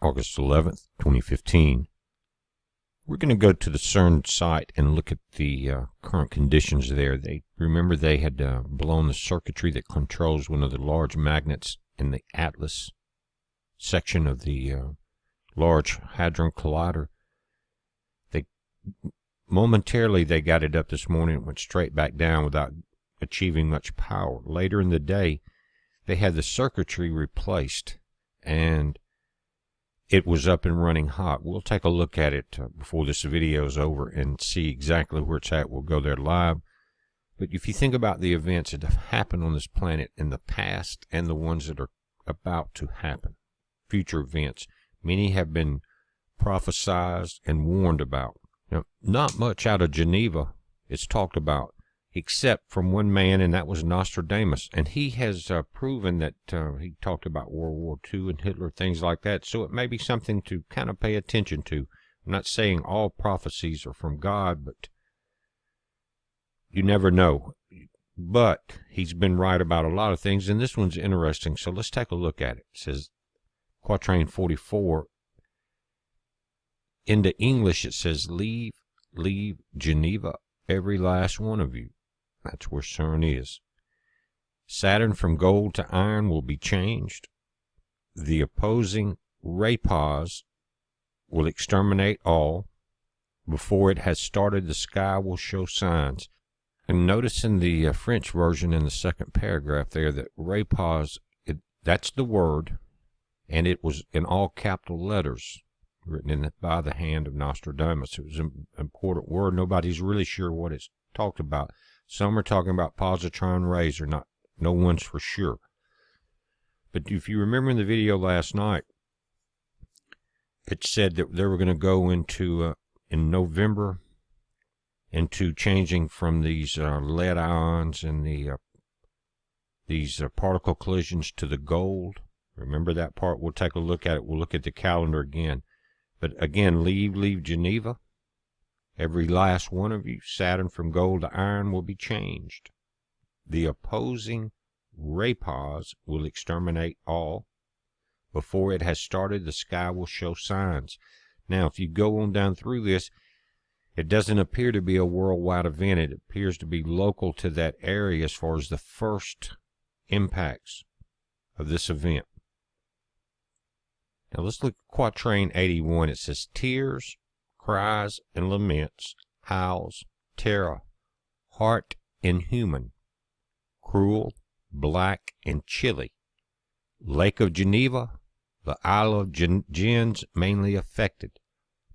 August 11th, 2015. We're going to go to the CERN site and look at the current conditions there. Remember they had blown the circuitry that controls one of the large magnets in the Atlas section of the Large Hadron Collider. Momentarily they got it up this morning and went straight back down without achieving much power. Later in the day, they had the circuitry replaced, and it was up and running hot. We'll take a look at it before this video is over and see exactly where it's at. We'll go there live. But if you think about the events that have happened on this planet in the past and the ones that are about to happen, future events, many have been prophesized and warned about. Now, not much out of Geneva is talked about, except from one man, and that was Nostradamus. And he has proven that he talked about World War II and Hitler, things like that. So it may be something to kind of pay attention to. I'm not saying all prophecies are from God, but you never know. But he's been right about a lot of things, and this one's interesting. So let's take a look at it. It says, Quatrain 44. Into English, it says, leave Geneva, every last one of you. That's where CERN is. Saturn from gold to iron will be changed. The opposing rapaz will exterminate all. Before it has started, the sky will show signs. And notice in the French version in the second paragraph there that rapaz, that's the word, and it was in all capital letters, written by the hand of Nostradamus. It was an important word. Nobody's really sure what it's talked about. Some are talking about positron rays, or not. No one's for sure. But if you remember in the video last night, it said that they were going to go into, in November, into changing from these lead ions and these particle collisions to the gold. Remember that part? We'll take a look at it. We'll look at the calendar again. But again, leave Geneva. Every last one of you. Saturn from gold to iron will be changed. The opposing rapaz will exterminate all. Before it has started, the sky will show signs. Now, if you go on down through this, it doesn't appear to be a worldwide event. It appears to be local to that area as far as the first impacts of this event. Now let's look at Quatrain 81. It says, tears, cries, and laments, howls, terror, heart inhuman, cruel, black, and chilly. Lake of Geneva, the Isle of Jinns mainly affected.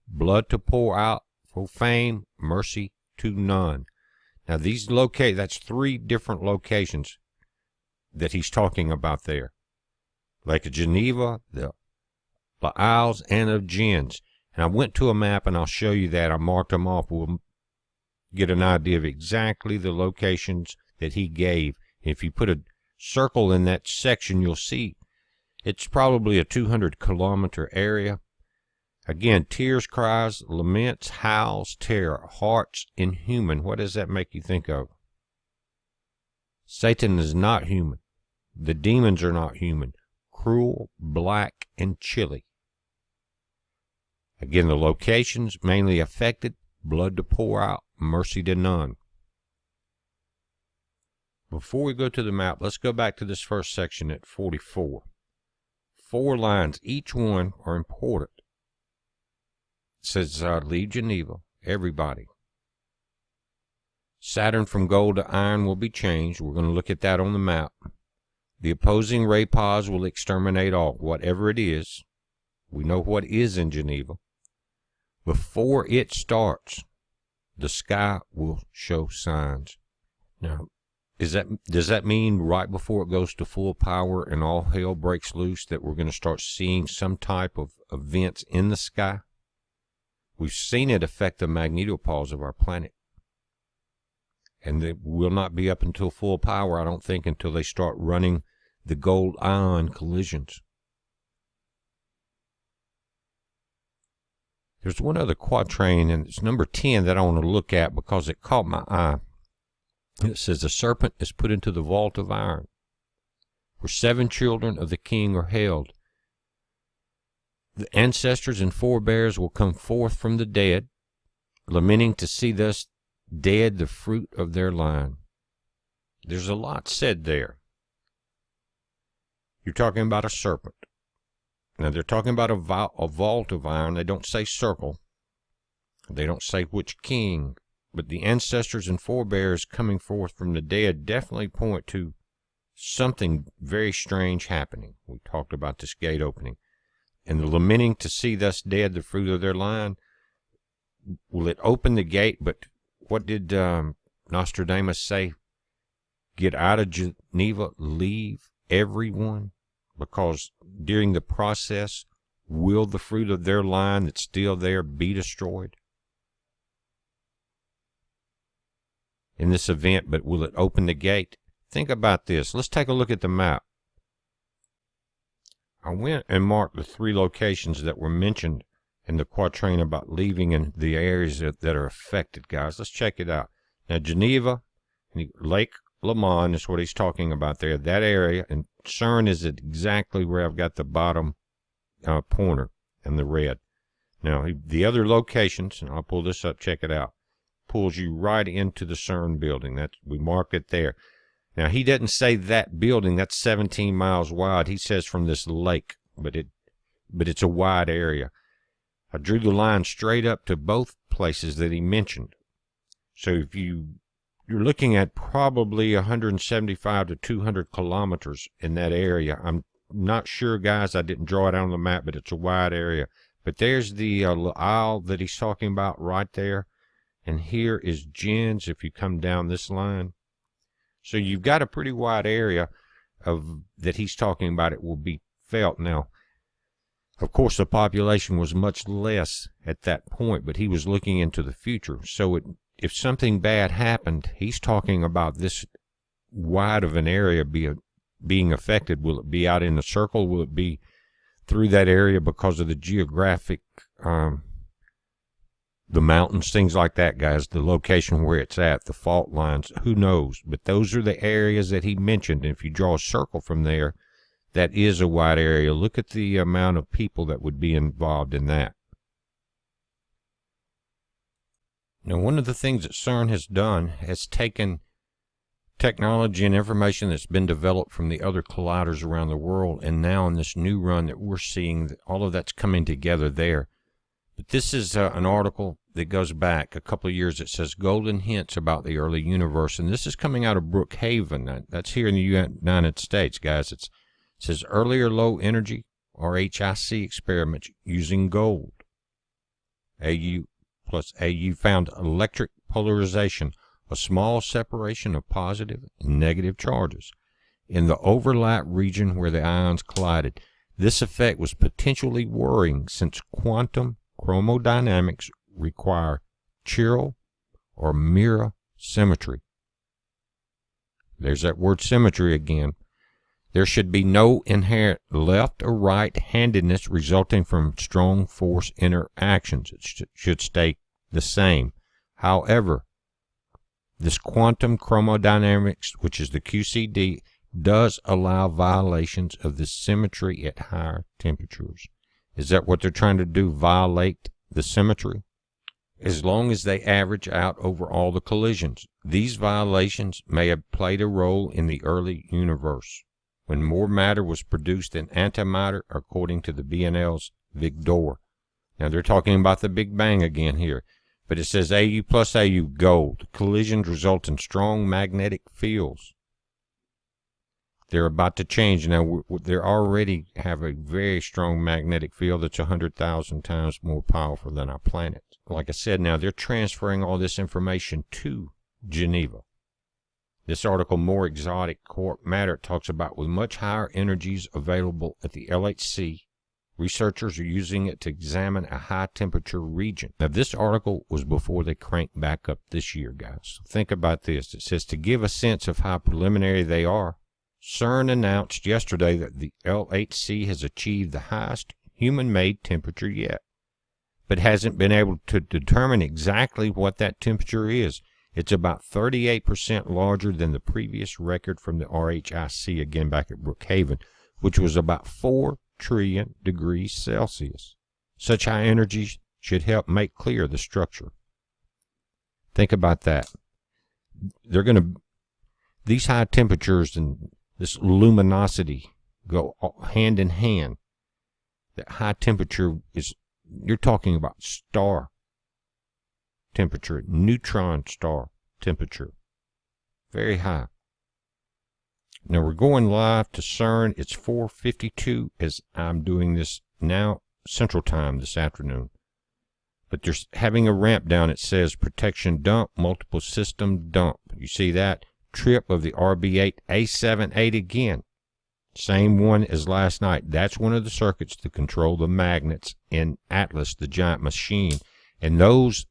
Blood to pour out, for fame, mercy to none. Now these that's 3 different locations that he's talking about there. Lake of Geneva, the Isles, and of Jinns. And I went to a map, and I'll show you that. I marked them off. We'll get an idea of exactly the locations that he gave. If you put a circle in that section, you'll see it's probably a 200-kilometer area. Again, tears, cries, laments, howls, terror, hearts inhuman. What does that make you think of? Satan is not human. The demons are not human. Cruel, black, and chilly. Again, the locations mainly affected, blood to pour out, mercy to none. Before we go to the map, let's go back to this first section at 44. 4 lines, each one are important. It says, leave Geneva, everybody. Saturn from gold to iron will be changed. We're going to look at that on the map. The opposing rapaz will exterminate all, whatever it is. We know what is in Geneva. Before it starts, the sky will show signs. Now, does that mean right before it goes to full power and all hell breaks loose that we're going to start seeing some type of events in the sky? We've seen it affect the magnetopoles of our planet. And they will not be up until full power, I don't think, until they start running the gold ion collisions. There's one other quatrain, and it's number 10, that I want to look at because it caught my eye. It says, the serpent is put into the vault of iron, where 7 children of the king are held. The ancestors and forebears will come forth from the dead, lamenting to see thus dead the fruit of their line. There's a lot said there. You're talking about a serpent. Now, they're talking about a vault of iron. They don't say circle. They don't say which king. But the ancestors and forebears coming forth from the dead definitely point to something very strange happening. We talked about this gate opening. And the lamenting to see thus dead the fruit of their line. Will it open the gate? But what did Nostradamus say? Get out of Geneva, leave everyone. Because during the process, will the fruit of their line that's still there be destroyed in this event? But will it open the gate? Think about this. Let's take a look at the map. I went and marked the 3 locations that were mentioned in the quatrain about leaving in the areas that are affected, guys. Let's check it out. Now, Geneva, Lake Lemon is what he's talking about there. That area, and CERN is exactly where I've got the bottom pointer and the red. Now, the other locations, and I'll pull this up, check it out, pulls you right into the CERN building. We marked it there. Now, he doesn't say that building, that's 17 miles wide. He says from this lake, but it's a wide area. I drew the line straight up to both places that he mentioned. So if you're looking at probably 175 to 200 kilometers in that area. I'm not sure, guys. I didn't draw it out on the map, but it's a wide area. But there's the isle that he's talking about right there. And here is Gens if you come down this line. So you've got a pretty wide area that he's talking about. It will be felt. Now, of course, the population was much less at that point, but he was looking into the future. So if something bad happened, he's talking about this wide of an area being affected. Will it be out in the circle? Will it be through that area because of the geographic, the mountains, things like that, guys, the location where it's at, the fault lines, who knows? But those are the areas that he mentioned. And if you draw a circle from there, that is a wide area. Look at the amount of people that would be involved in that. Now, one of the things that CERN has done has taken technology and information that's been developed from the other colliders around the world, and now in this new run that we're seeing, all of that's coming together there. But this is an article that goes back a couple of years. It says Golden Hints About the Early Universe, and this is coming out of Brookhaven. That's here in the United States, guys. It says earlier low energy, or HIC experiments using gold. AU plus AU found electric polarization, a small separation of positive and negative charges in the overlap region where the ions collided. This effect was potentially worrying since quantum chromodynamics require chiral or mirror symmetry. There's that word symmetry again. There should be no inherent left or right-handedness resulting from strong force interactions. It should stay the same. However, this quantum chromodynamics, which is the QCD, does allow violations of the symmetry at higher temperatures. Is that what they're trying to do, violate the symmetry? As long as they average out over all the collisions. These violations may have played a role in the early universe, when more matter was produced than antimatter, according to the BNL's Vigdor. Now, they're talking about the Big Bang again here. But it says AU plus AU gold. Collisions result in strong magnetic fields. They're about to change. Now, they already have a very strong magnetic field that's 100,000 times more powerful than our planet. Like I said, now they're transferring all this information to Geneva. This article, More Exotic Quark Matter, talks about with much higher energies available at the LHC, researchers are using it to examine a high-temperature region. Now, this article was before they cranked back up this year, guys. Think about this. It says, to give a sense of how preliminary they are, CERN announced yesterday that the LHC has achieved the highest human-made temperature yet, but hasn't been able to determine exactly what that temperature is. It's about 38% larger than the previous record from the RHIC, again back at Brookhaven, which was about 4 trillion degrees Celsius. Such high energy should help make clear the structure. Think about that. These high temperatures and this luminosity go hand in hand. That high temperature you're talking about star temperature, neutron star temperature. Very high. Now we're going live to CERN. It's 4:52 as I'm doing this now, Central Time this afternoon. But there's having a ramp down. It says protection dump, multiple system dump. You see that? Trip of the RB8 A78 again. Same one as last night. That's one of the circuits to control the magnets in Atlas, the giant machine. And those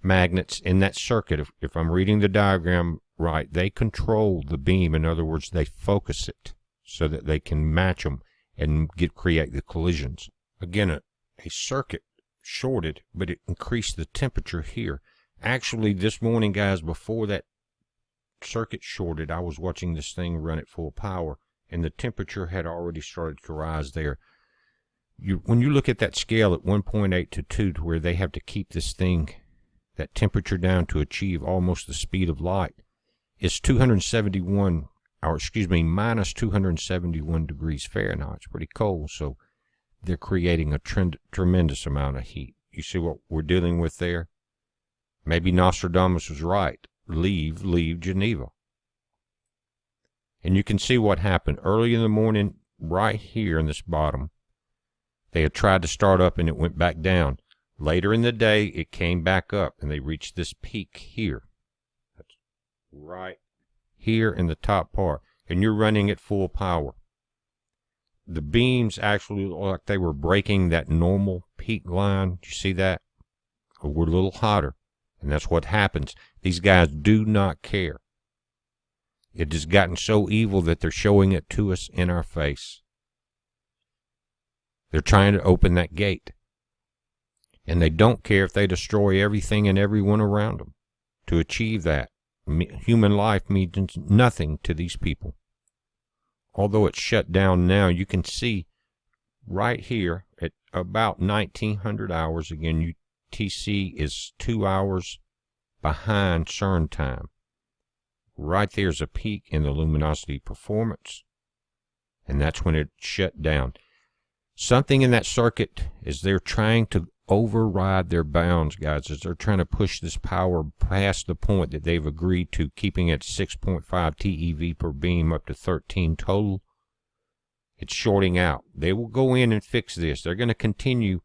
magnets in that circuit, if I'm reading the diagram right, they control the beam. In other words, they focus it so that they can match them and create the collisions. Again, a circuit shorted, but it increased the temperature here. Actually, this morning, guys, before that circuit shorted, I was watching this thing run at full power, and the temperature had already started to rise there. When you look at that scale at 1.8 to 2, to where they have to keep this thing, that temperature down to achieve almost the speed of light, it's minus 271 degrees Fahrenheit. It's pretty cold, so they're creating a tremendous amount of heat. You see what we're dealing with there? Maybe Nostradamus was right. Leave Geneva. And you can see what happened early in the morning right here in this bottom. They had tried to start up and it went back down. Later in the day, it came back up and they reached this peak here. That's right here in the top part. And you're running at full power. The beams actually look like they were breaking that normal peak line. Do you see that? We're a little hotter. And that's what happens. These guys do not care. It has gotten so evil that they're showing it to us in our face. They're trying to open that gate. And they don't care if they destroy everything and everyone around them to achieve that. Human life means nothing to these people. Although it's shut down now, you can see right here at about 1900 hours, again, UTC is 2 hours behind CERN time. Right there's a peak in the luminosity performance, and that's when it shut down. Something in that circuit is they're trying to override their bounds, guys, as they're trying to push this power past the point that they've agreed to, keeping it 6.5 TeV per beam up to 13 total. It's shorting out. They will go in and fix this. They're going to continue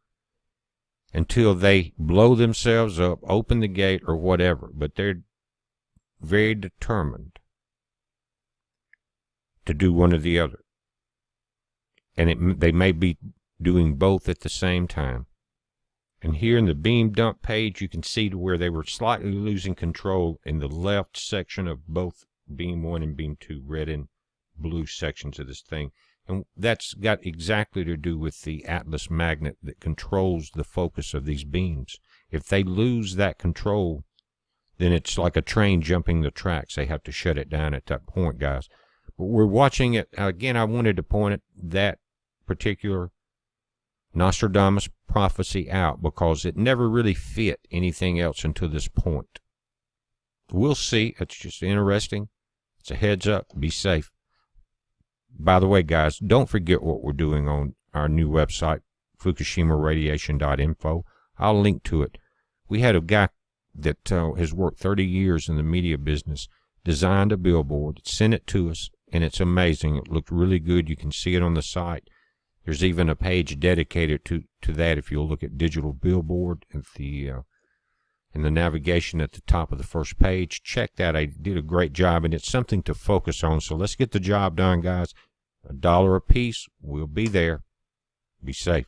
until they blow themselves up, open the gate, or whatever. But they're very determined to do one or the other. And they may be doing both at the same time. And here in the beam dump page, you can see to where they were slightly losing control in the left section of both beam 1 and beam 2, red and blue sections of this thing. And that's got exactly to do with the Atlas magnet that controls the focus of these beams. If they lose that control, then it's like a train jumping the tracks. They have to shut it down at that point, guys. But we're watching it. Again, I wanted to point at that particular Nostradamus prophecy out because it never really fit anything else until this point. We'll see. It's just interesting. It's a heads up. Be safe. By the way, guys, don't forget what we're doing on our new website, FukushimaRadiation.info. I'll link to it. We had a guy that has worked 30 years in the media business, designed a billboard, sent it to us, and it's amazing. It looked really good. You can see it on the site. There's even a page dedicated to that if you'll look at digital billboard at in the navigation at the top of the first page. Check that. I did a great job, and it's something to focus on. So let's get the job done, guys. $1 a piece. We'll be there. Be safe.